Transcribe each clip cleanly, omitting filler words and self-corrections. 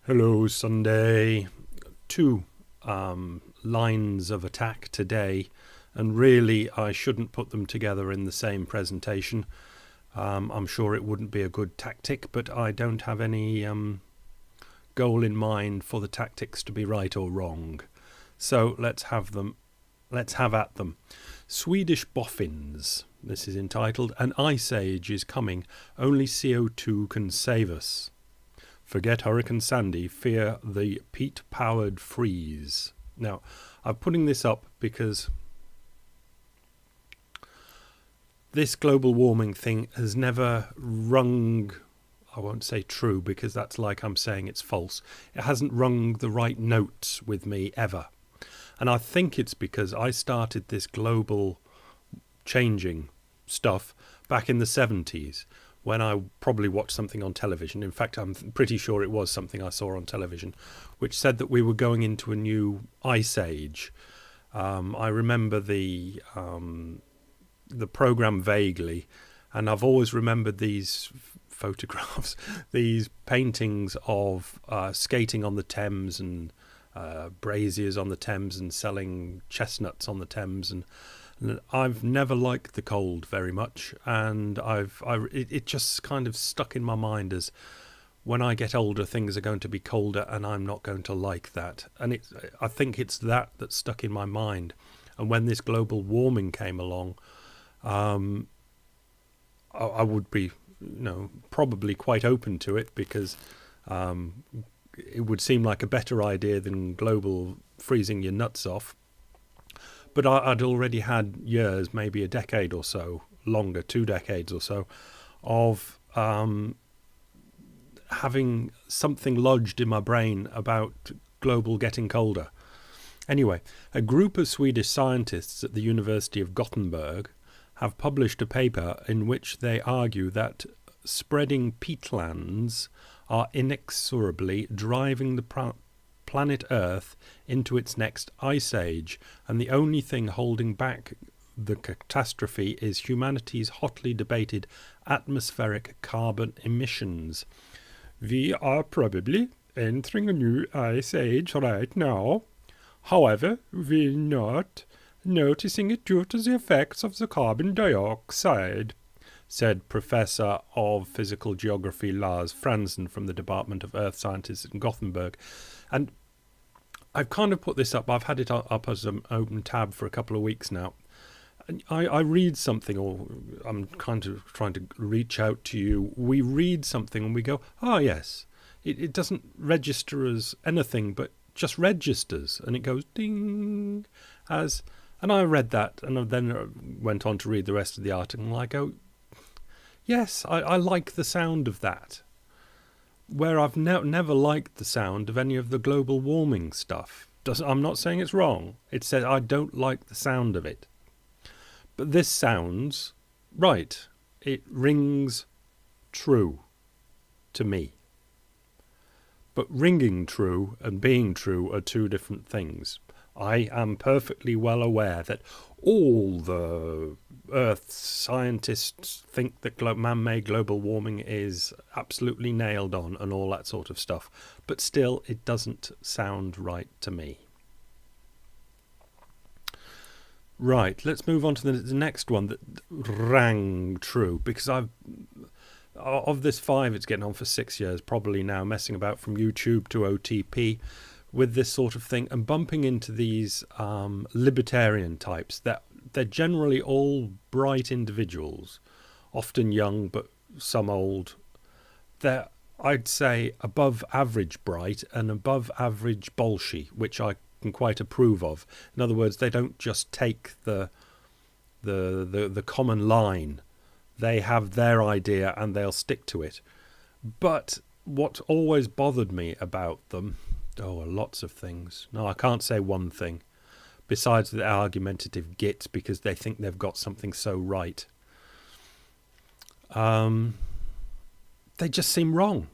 Hello, Sunday. Two lines of attack today, and really I shouldn't put them together in the same presentation. I'm sure it wouldn't be a good tactic, but I don't have any goal in mind for the tactics to be right or wrong. So let's have at them. Swedish boffins. This is entitled, "An Ice Age is Coming. Only CO2 can save us. Forget Hurricane Sandy, fear the peat-powered freeze." Now, I'm putting this up because this global warming thing has never rung, I won't say true because that's like I'm saying it's false. It hasn't rung the right notes with me ever. And I think it's because I started this global changing stuff back in the 70s. When I probably watched something on television. In fact, I'm pretty sure it was something I saw on television, which said that we were going into a new ice age. I remember the program vaguely, and I've always remembered these photographs, these paintings of skating on the Thames and braziers on the Thames and selling chestnuts on the Thames, and I've never liked the cold very much, and it just kind of stuck in my mind as when I get older things are going to be colder and I'm not going to like that. And I think it's that stuck in my mind. And when this global warming came along, I would be probably quite open to it because it would seem like a better idea than global freezing your nuts off. But I'd already had years, maybe a decade or so, longer, 2 decades or so, of having something lodged in my brain about global getting colder. Anyway, a group of Swedish scientists at the University of Gothenburg have published a paper in which they argue that spreading peatlands are inexorably driving the planet Earth into its next ice age, and the only thing holding back the catastrophe is humanity's hotly debated atmospheric carbon emissions. "We are probably entering a new ice age right now. However, we're not noticing it due to the effects of the carbon dioxide," said Professor of Physical Geography Lars Franzen from the Department of Earth Sciences in Gothenburg. And I've kind of put this up. I've had it up as an open tab for a couple of weeks now. And I read something, or I'm kind of trying to reach out to you. We read something and we go, "Oh, yes." It doesn't register as anything, but just registers. And it goes ding as... And I read that and then went on to read the rest of the article. And I go, yes, I like the sound of that. Where I've never liked the sound of any of the global warming stuff. I'm not saying it's wrong. It says I don't like the sound of it. But this sounds right. It rings true to me. But ringing true and being true are two different things. I am perfectly well aware that all the Earth scientists think that man-made global warming is absolutely nailed on and all that sort of stuff. But still, it doesn't sound right to me. Right, let's move on to the next one that rang true. Because of this 5, it's getting on for 6 years, probably now, messing about from YouTube to OTP with this sort of thing and bumping into these libertarian types that they're generally all bright individuals, often young but some old. They're, I'd say, above average bright and above average bolshy, which I can quite approve of. In other words, they don't just take the common line. They have their idea and they'll stick to it. But what always bothered me about them, lots of things. No, I can't say one thing. Besides the argumentative gits because they think they've got something so right. They just seem wrong.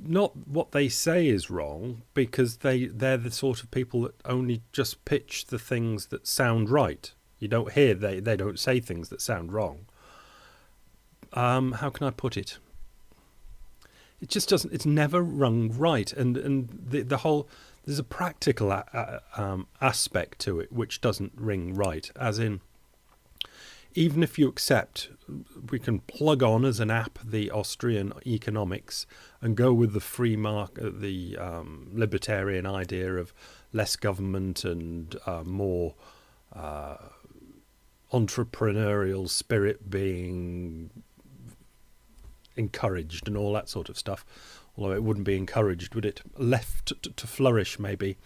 Not what they say is wrong because they're the sort of people that only just pitch the things that sound right. You don't hear they don't say things that sound wrong. How can I put it? it just doesn't. It's never rung right, and the whole, there's a practical aspect to it which doesn't ring right. As in, even if you accept, we can plug on as an app the Austrian economics and go with the free market, the libertarian idea of less government and more entrepreneurial spirit being encouraged and all that sort of stuff. Although it wouldn't be encouraged, would it? Left to flourish, maybe.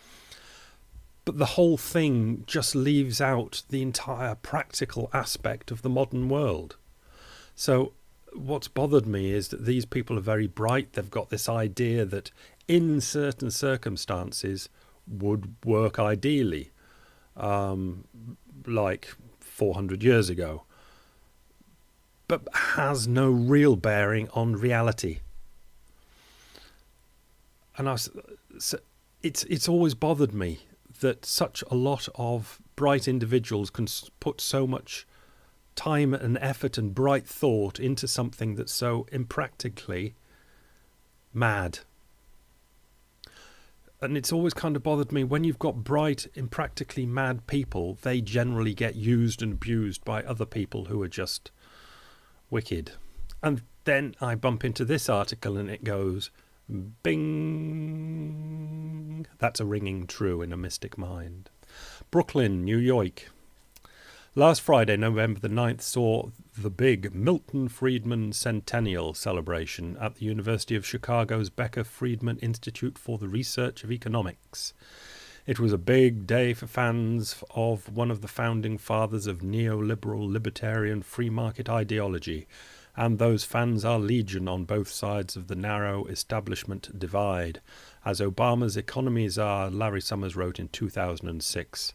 But the whole thing just leaves out the entire practical aspect of the modern world. So what's bothered me is that these people are very bright. They've got this idea that in certain circumstances would work ideally, like 400 years ago, but has no real bearing on reality. And it's always bothered me that such a lot of bright individuals can put so much time and effort and bright thought into something that's so impractically mad. And it's always kind of bothered me, when you've got bright, impractically mad people, they generally get used and abused by other people who are just wicked. And then I bump into this article and it goes, bing. That's a ringing true in a mystic mind. Brooklyn, New York. Last Friday, November the 9th, saw the big Milton Friedman Centennial celebration at the University of Chicago's Becker Friedman Institute for the Research of Economics. It was a big day for fans of one of the founding fathers of neoliberal libertarian free market ideology, and those fans are legion on both sides of the narrow establishment divide, as Obama's economy czar Larry Summers wrote in 2006.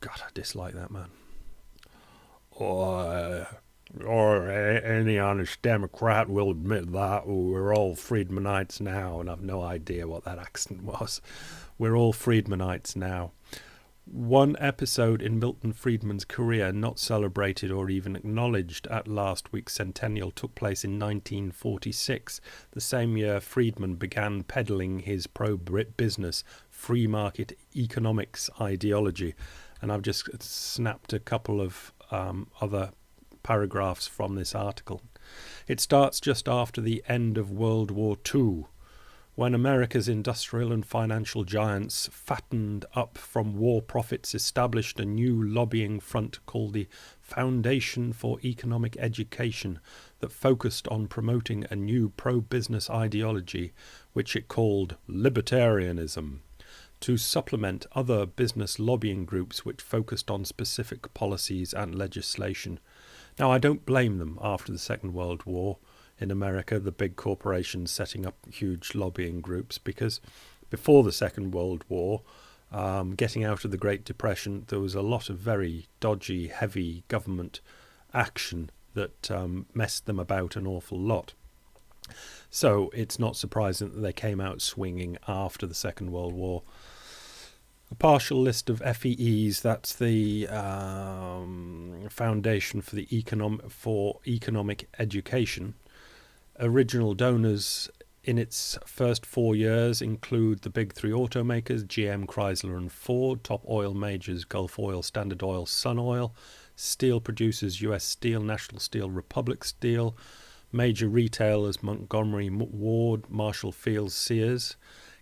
God, I dislike that man. Or any honest Democrat will admit that we're all Friedmanites now, and I've no idea what that accent was. We're all Friedmanites now. One episode in Milton Friedman's career not celebrated or even acknowledged at last week's centennial took place in 1946, the same year Friedman began peddling his pro-Brit business, free market economics ideology. And I've just snapped a couple of other paragraphs from this article. It starts just after the end of World War II, when America's industrial and financial giants, fattened up from war profits, established a new lobbying front called the Foundation for Economic Education that focused on promoting a new pro-business ideology, which it called libertarianism, to supplement other business lobbying groups which focused on specific policies and legislation. Now, I don't blame them after the Second World War. In America, the big corporations setting up huge lobbying groups, because before the Second World War, getting out of the Great Depression, there was a lot of very dodgy, heavy government action that messed them about an awful lot. So it's not surprising that they came out swinging after the Second World War. A partial list of FEEs, that's the Foundation for the Economic Education. Original donors in its first 4 years include the big three automakers, GM, Chrysler and Ford, top oil majors, Gulf Oil, Standard Oil, Sun Oil, steel producers, US Steel, National Steel, Republic Steel, major retailers, Montgomery Ward, Marshall Fields, Sears,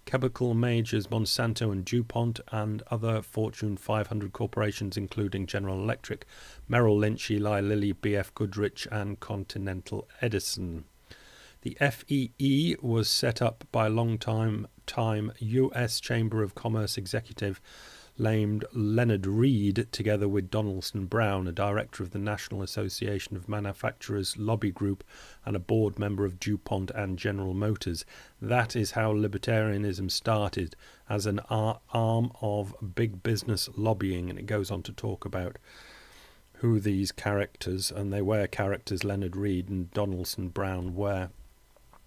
chemical majors, Monsanto and DuPont, and other Fortune 500 corporations including General Electric, Merrill Lynch, Eli Lilly, BF Goodrich and Continental Edison. The FEE was set up by long-time U.S. Chamber of Commerce executive named Leonard Reed, together with Donaldson Brown, a director of the National Association of Manufacturers lobby group and a board member of DuPont and General Motors. That is how libertarianism started, as an arm of big business lobbying, and it goes on to talk about who these characters, and they were characters Leonard Reed and Donaldson Brown were.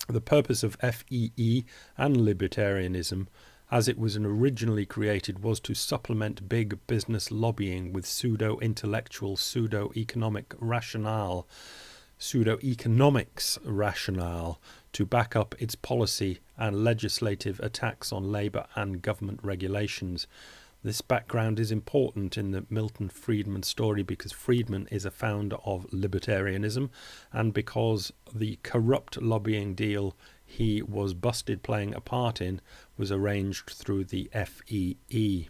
The purpose of FEE and libertarianism, as it was originally created, was to supplement big business lobbying with pseudo-intellectual, pseudo-economic rationale, pseudo-economics rationale to back up its policy and legislative attacks on labour and government regulations. This background is important in the Milton Friedman story because Friedman is a founder of libertarianism, and because the corrupt lobbying deal he was busted playing a part in was arranged through the FEE.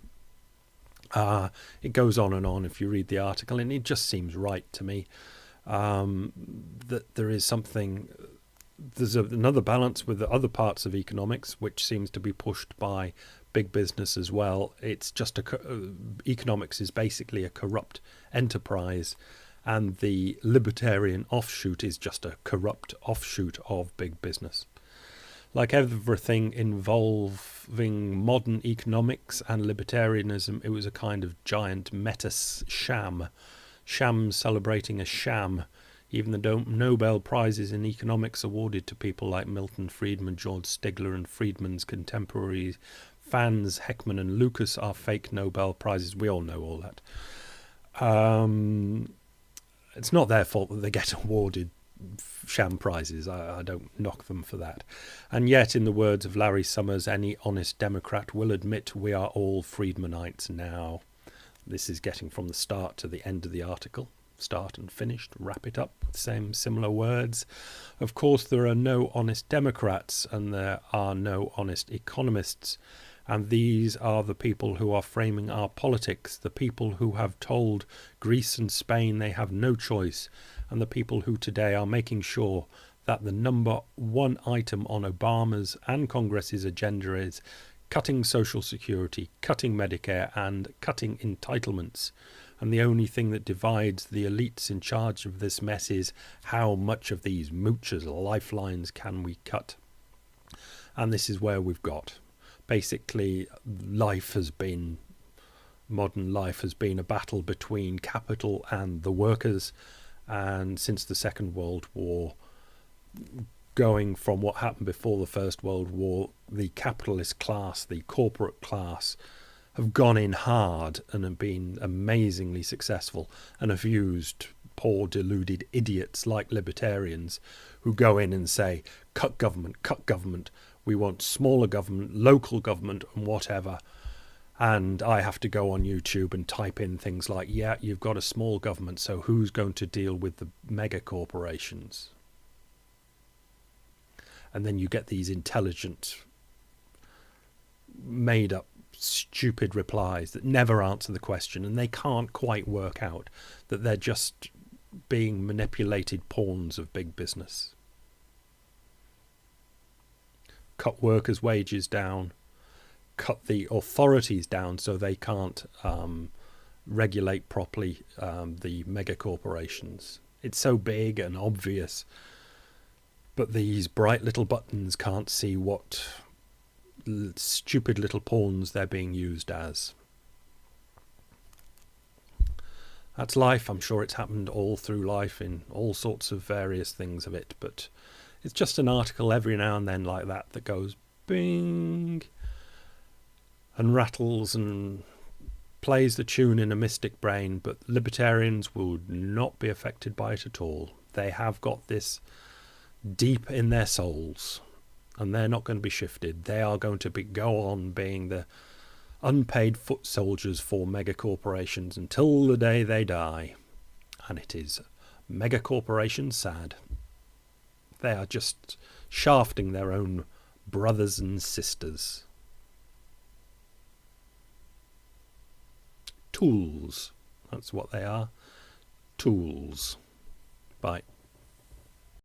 It goes on and on if you read the article, and it just seems right to me that there is something. There's another balance with the other parts of economics, which seems to be pushed by big business as well. It's just economics is basically a corrupt enterprise, and the libertarian offshoot is just a corrupt offshoot of big business. Like everything involving modern economics and libertarianism, it was a kind of giant meta sham celebrating a sham. Even the Nobel Prizes in economics awarded to people like Milton Friedman, George Stigler, and Friedman's contemporaries, Fans, Heckman, and Lucas, are fake Nobel Prizes. We all know all that. It's not their fault that they get awarded sham prizes. I don't knock them for that. And yet, in the words of Larry Summers, any honest Democrat will admit we are all Friedmanites now. This is getting from the start to the end of the article. Start and finished, wrap it up with similar words. Of course, there are no honest Democrats and there are no honest economists. And these are the people who are framing our politics, the people who have told Greece and Spain they have no choice, and the people who today are making sure that the number one item on Obama's and Congress's agenda is cutting Social Security, cutting Medicare, and cutting entitlements. And the only thing that divides the elites in charge of this mess is how much of these moochers' lifelines can we cut. And this is where we've got. Basically, modern life has been a battle between capital and the workers. And since the Second World War, going from what happened before the First World War, the capitalist class, the corporate class, have gone in hard and have been amazingly successful, and have used poor deluded idiots like libertarians who go in and say, cut government, we want smaller government, local government and whatever. And I have to go on YouTube and type in things like, yeah, you've got a small government, so who's going to deal with the mega corporations? And then you get these intelligent, made up, stupid replies that never answer the question, and they can't quite work out that they're just being manipulated pawns of big business. Cut workers' wages down, cut the authorities down so they can't regulate properly the mega corporations. It's so big and obvious, but these bright little buttons can't see what stupid little pawns they're being used as. That's life. I'm sure it's happened all through life in all sorts of various things of it, but it's just an article every now and then like that that goes bing and rattles and plays the tune in a mystic brain, but libertarians will not be affected by it at all. They have got this deep in their souls, and they're not going to be shifted. They are going to go on being the unpaid foot soldiers for mega corporations until the day they die. And it is mega corporations sad. They are just shafting their own brothers and sisters. Tools. That's what they are. Tools. Bye.